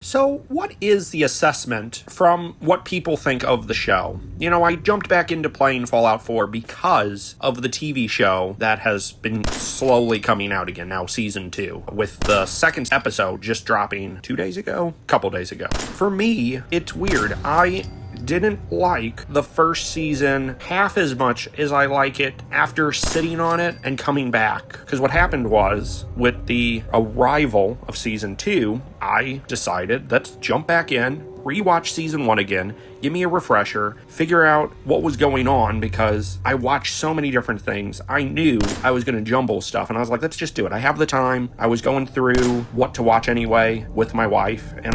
So, what is the assessment from what people think of the show? I jumped back into playing Fallout 4 because of the TV show that has been slowly coming out again, now season 2, with the second episode just dropping 2 days ago? A couple days ago. For me, it's weird. I didn't like the first season half as much as I like it after sitting on it and coming back. Because what happened was, with the arrival of season 2, I decided, let's jump back in, rewatch season 1 again, give me a refresher, figure out what was going on, because I watched so many different things. I knew I was going to jumble stuff, and I was like, let's just do it. I have the time. I was going through what to watch anyway with my wife, and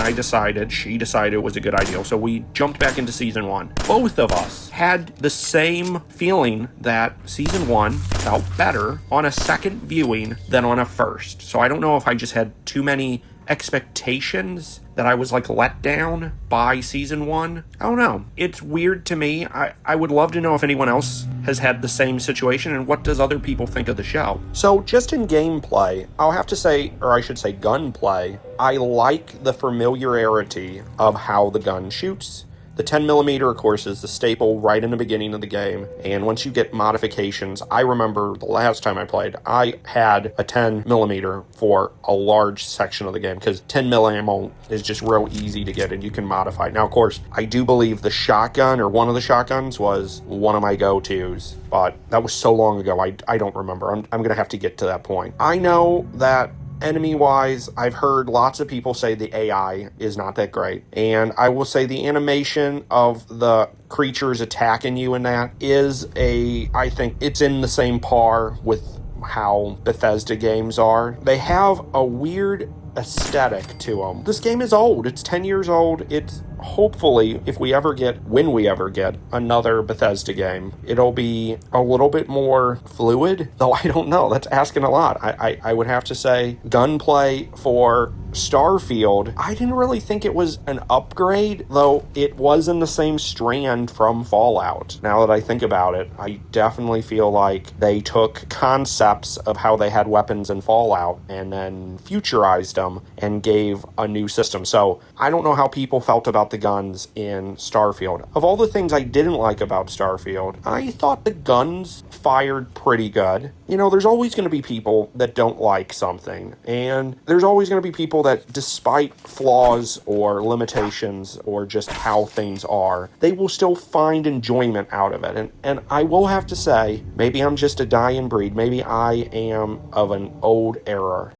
she decided it was a good idea. So we jumped back into season 1. Both of us had the same feeling that season 1 felt better on a second viewing than on a first. So I don't know if I just had too many expectations that I was let down by season 1. I don't know. It's weird to me. I would love to know if anyone else has had the same situation and what does other people think of the show. So just in gameplay, I'll have to say, or I should say gunplay, I like the familiarity of how the gun shoots. The 10mm, of course, is the staple right in the beginning of the game, and once you get modifications, I remember the last time I played, I had a 10mm for a large section of the game, because 10mm ammo is just real easy to get, and you can modify. Now, of course, I do believe the shotgun, or one of the shotguns, was one of my go-tos, but that was so long ago, I don't remember. I'm going to have to get to that point. I know that enemy-wise, I've heard lots of people say the AI is not that great. And I will say the animation of the creatures attacking you in that I think it's in the same par with how Bethesda games are. They have a weird aesthetic to them. This game is old. It's 10 years old. It's hopefully, when we ever get another Bethesda game, it'll be a little bit more fluid, though I don't know. That's asking a lot. I would have to say gunplay for Starfield, I didn't really think it was an upgrade, though it was in the same strand from Fallout. Now that I think about it, I definitely feel like they took concepts of how they had weapons in Fallout and then futurized them and gave a new system. So I don't know how people felt about the guns in Starfield. Of all the things I didn't like about Starfield, I thought the guns fired pretty good. There's always going to be people that don't like something, and there's always going to be people that, despite flaws or limitations or just how things are, they will still find enjoyment out of it. And I will have to say, maybe I'm just a dying breed. Maybe I am of an old era.